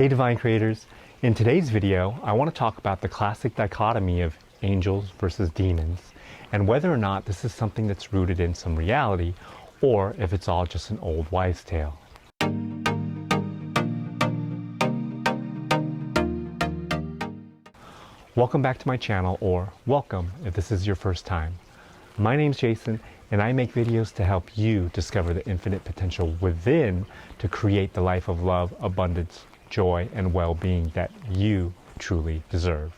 Hey Divine Creators, in today's video I want to talk about the classic dichotomy of angels versus demons and whether or not this is something that's rooted in some reality or if it's all just an old wives' tale. Welcome back to my channel, or welcome if this is your first time. My name's Jason and I make videos to help you discover the infinite potential within to create the life of love, abundance, joy, and well-being that you truly deserve.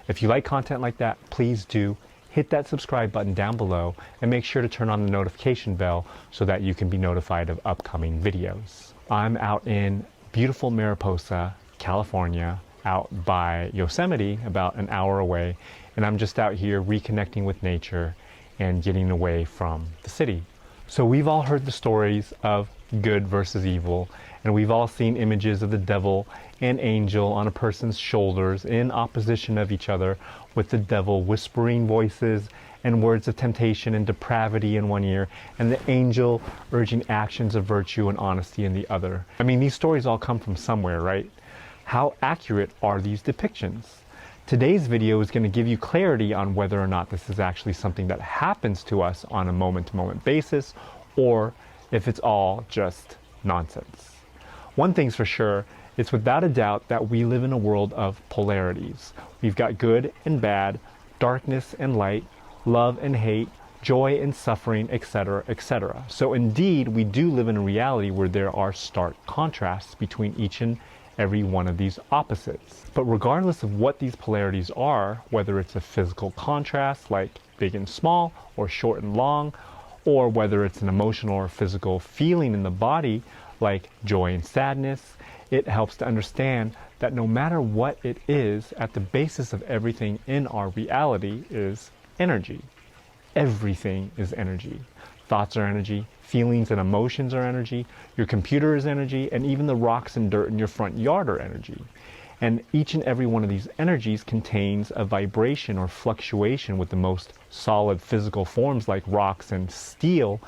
If you like content like that, please do hit that subscribe button down below and make sure to turn on the notification bell so that you can be notified of upcoming videos. I'm out in beautiful Mariposa, California, out by Yosemite, about an hour away, and I'm just out here reconnecting with nature and getting away from the city. So we've all heard the stories of good versus evil, and we've all seen images of the devil and angel on a person's shoulders in opposition of each other, with the devil whispering voices and words of temptation and depravity in one ear, and the angel urging actions of virtue and honesty in the other. I mean, these stories all come from somewhere, right? How accurate are these depictions? Today's video is going to give you clarity on whether or not this is actually something that happens to us on a moment-to-moment basis, or if it's all just nonsense. One thing's for sure, it's without a doubt that we live in a world of polarities. We've got good and bad, darkness and light, love and hate, joy and suffering, etc., etc. So indeed, we do live in a reality where there are stark contrasts between each and every one of these opposites. But regardless of what these polarities are, whether it's a physical contrast like big and small or short and long, or whether it's an emotional or physical feeling in the body like joy and sadness, it helps to understand that no matter what it is, at the basis of everything in our reality is energy. Everything is energy. Thoughts are energy, feelings and emotions are energy, your computer is energy, and even the rocks and dirt in your front yard are energy. And each and every one of these energies contains a vibration or fluctuation, with the most solid physical forms like rocks and steel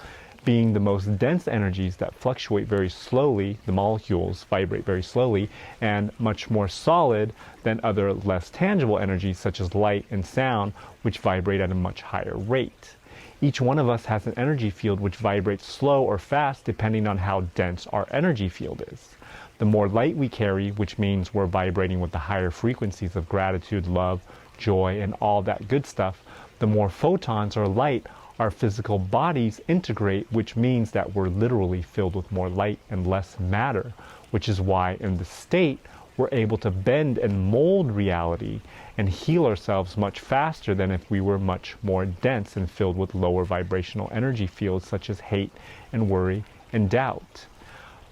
being the most dense energies that fluctuate very slowly. The molecules vibrate very slowly and much more solid than other less tangible energies such as light and sound, which vibrate at a much higher rate. Each one of us has an energy field which vibrates slow or fast depending on how dense our energy field is. The more light we carry, which means we're vibrating with the higher frequencies of gratitude, love, joy, and all that good stuff, the more photons or light our physical bodies integrate, which means that we're literally filled with more light and less matter, which is why in the state we're able to bend and mold reality and heal ourselves much faster than if we were much more dense and filled with lower vibrational energy fields such as hate and worry and doubt.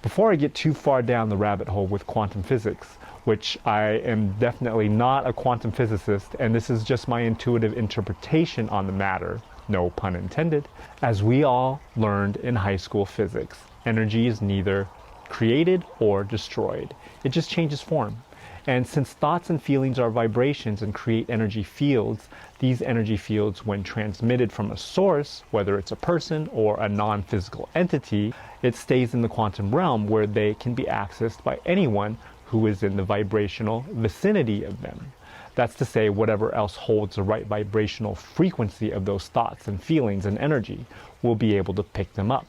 Before I get too far down the rabbit hole with quantum physics, which I am definitely not a quantum physicist, and this is just my intuitive interpretation on the matter, no pun intended, as we all learned in high school physics, energy is neither created or destroyed. It just changes form. And since thoughts and feelings are vibrations and create energy fields, these energy fields, when transmitted from a source, whether it's a person or a non-physical entity, it stays in the quantum realm where they can be accessed by anyone who is in the vibrational vicinity of them. That's to say, whatever else holds the right vibrational frequency of those thoughts and feelings and energy will be able to pick them up.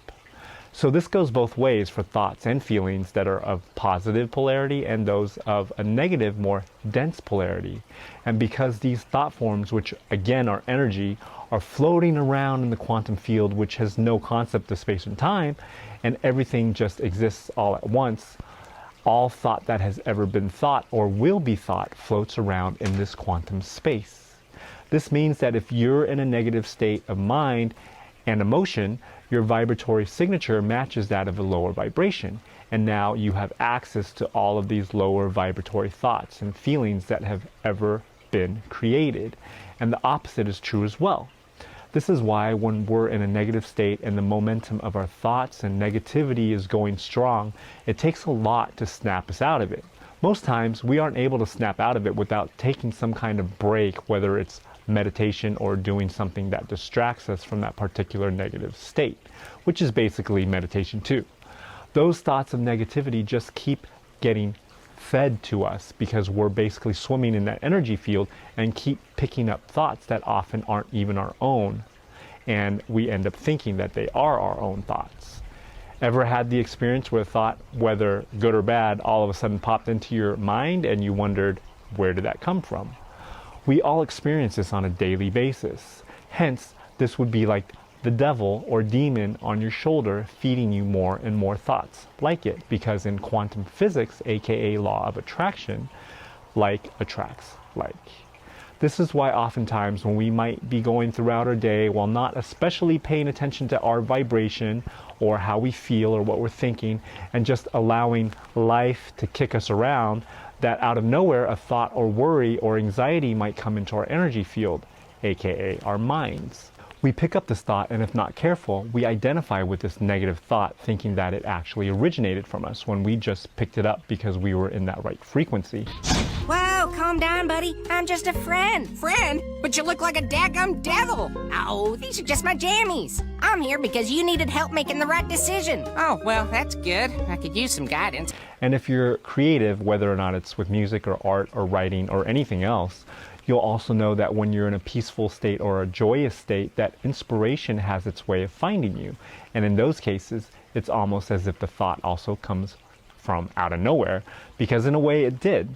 So this goes both ways for thoughts and feelings that are of positive polarity and those of a negative, more dense polarity. And because these thought forms, which again are energy, are floating around in the quantum field, which has no concept of space and time, and everything just exists all at once, all thought that has ever been thought or will be thought floats around in this quantum space. This means that if you're in a negative state of mind and emotion, your vibratory signature matches that of a lower vibration. And now you have access to all of these lower vibratory thoughts and feelings that have ever been created. And the opposite is true as well. This is why when we're in a negative state and the momentum of our thoughts and negativity is going strong, it takes a lot to snap us out of it. Most times we aren't able to snap out of it without taking some kind of break, whether it's meditation or doing something that distracts us from that particular negative state, which is basically meditation too. Those thoughts of negativity just keep getting fed to us because we're basically swimming in that energy field and keep picking up thoughts that often aren't even our own. And we end up thinking that they are our own thoughts. Ever had the experience where a thought, whether good or bad, all of a sudden popped into your mind and you wondered, where did that come from? We all experience this on a daily basis. Hence, this would be like the devil or demon on your shoulder feeding you more and more thoughts like it, because in quantum physics, aka law of attraction, like attracts like. This is why oftentimes when we might be going throughout our day while not especially paying attention to our vibration or how we feel or what we're thinking, and just allowing life to kick us around, that out of nowhere a thought or worry or anxiety might come into our energy field, aka our minds. We pick up this thought, and if not careful, we identify with this negative thought, thinking that it actually originated from us when we just picked it up because we were in that right frequency. Whoa, calm down, buddy. I'm just a friend. Friend? But you look like a daggum devil. Oh, these are just my jammies. I'm here because you needed help making the right decision. Oh, well, that's good. I could use some guidance. And if you're creative, whether or not it's with music or art or writing or anything else, you'll also know that when you're in a peaceful state or a joyous state, that inspiration has its way of finding you. And in those cases, it's almost as if the thought also comes from out of nowhere, because in a way it did.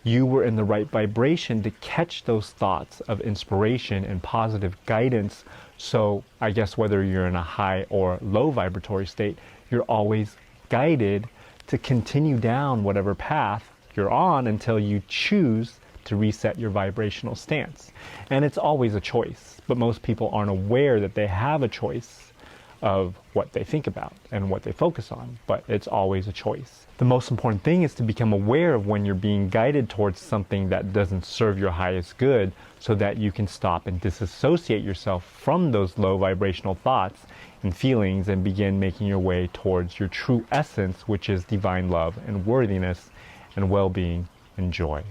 You were in the right vibration to catch those thoughts of inspiration and positive guidance. So I guess whether you're in a high or low vibratory state, you're always guided to continue down whatever path you're on until you choose to reset your vibrational stance. And it's always a choice, but most people aren't aware that they have a choice of what they think about and what they focus on, but it's always a choice. The most important thing is to become aware of when you're being guided towards something that doesn't serve your highest good, so that you can stop and disassociate yourself from those low vibrational thoughts and feelings and begin making your way towards your true essence, which is divine love and worthiness and well-being and joy.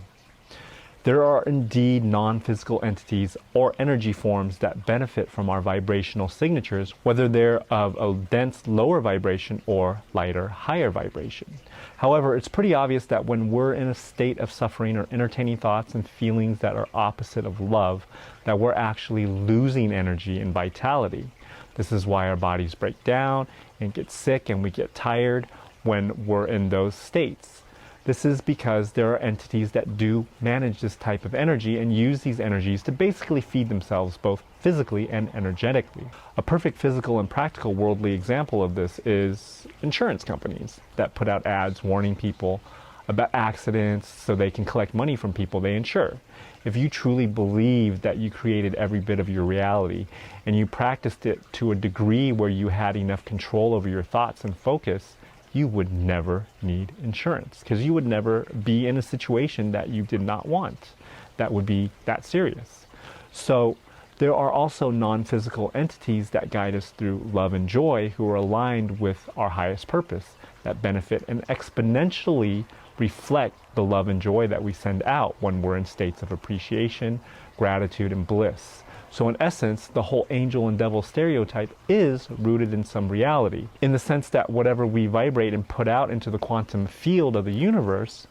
There are indeed non-physical entities or energy forms that benefit from our vibrational signatures, whether they're of a dense lower vibration or lighter higher vibration. However, it's pretty obvious that when we're in a state of suffering or entertaining thoughts and feelings that are opposite of love, that we're actually losing energy and vitality. This is why our bodies break down and get sick and we get tired when we're in those states. This is because there are entities that do manage this type of energy and use these energies to basically feed themselves both physically and energetically. A perfect physical and practical worldly example of this is insurance companies that put out ads warning people about accidents so they can collect money from people they insure. If you truly believed that you created every bit of your reality and you practiced it to a degree where you had enough control over your thoughts and focus, you would never need insurance, because you would never be in a situation that you did not want that would be that serious. So there are also non-physical entities that guide us through love and joy, who are aligned with our highest purpose, that benefit and exponentially reflect the love and joy that we send out when we're in states of appreciation, gratitude, and bliss. So in essence, the whole angel and devil stereotype is rooted in some reality, in the sense that whatever we vibrate and put out into the quantum field of the universe,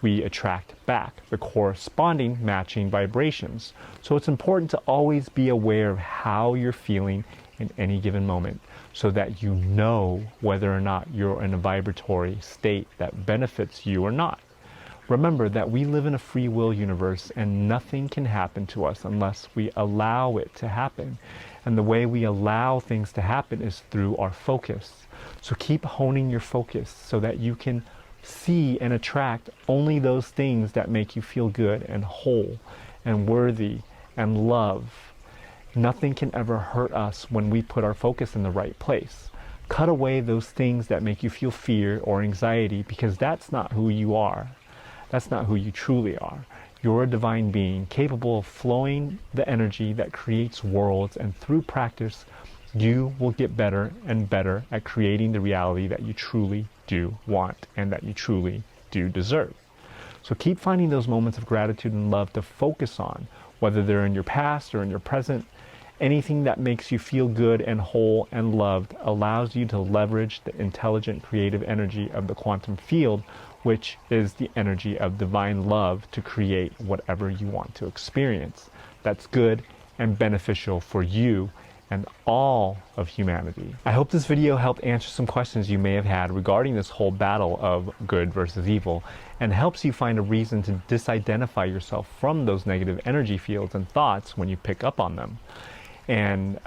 we attract back the corresponding matching vibrations. So it's important to always be aware of how you're feeling in any given moment, so that you know whether or not you're in a vibratory state that benefits you or not. Remember that we live in a free will universe, and nothing can happen to us unless we allow it to happen. And the way we allow things to happen is through our focus. So keep honing your focus so that you can see and attract only those things that make you feel good and whole and worthy and love. Nothing can ever hurt us when we put our focus in the right place. Cut away those things that make you feel fear or anxiety, because that's not who you are. That's not who you truly are. You're a divine being capable of flowing the energy that creates worlds, and through practice, you will get better and better at creating the reality that you truly do want and that you truly do deserve. So keep finding those moments of gratitude and love to focus on, whether they're in your past or in your present. Anything that makes you feel good and whole and loved allows you to leverage the intelligent, creative energy of the quantum field, which is the energy of divine love to create whatever you want to experience that's good and beneficial for you and all of humanity. I hope this video helped answer some questions you may have had regarding this whole battle of good versus evil, and helps you find a reason to disidentify yourself from those negative energy fields and thoughts when you pick up on them, and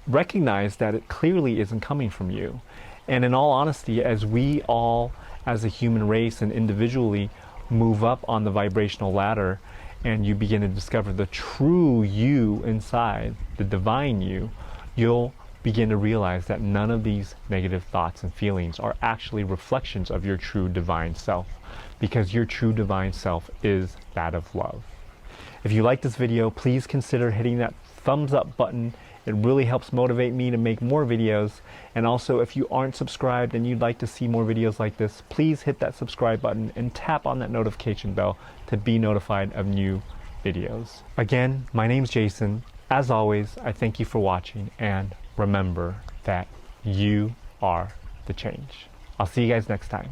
recognize that it clearly isn't coming from you. And in all honesty, as we all as a human race and individually move up on the vibrational ladder and you begin to discover the true you inside, the divine you, you'll begin to realize that none of these negative thoughts and feelings are actually reflections of your true divine self, because your true divine self is that of love. If you like this video, please consider hitting that thumbs up button. It really helps motivate me to make more videos. And also, if you aren't subscribed and you'd like to see more videos like this, please hit that subscribe button and tap on that notification bell to be notified of new videos. Again, my name's Jason. As always, I thank you for watching, and remember that you are the change. I'll see you guys next time.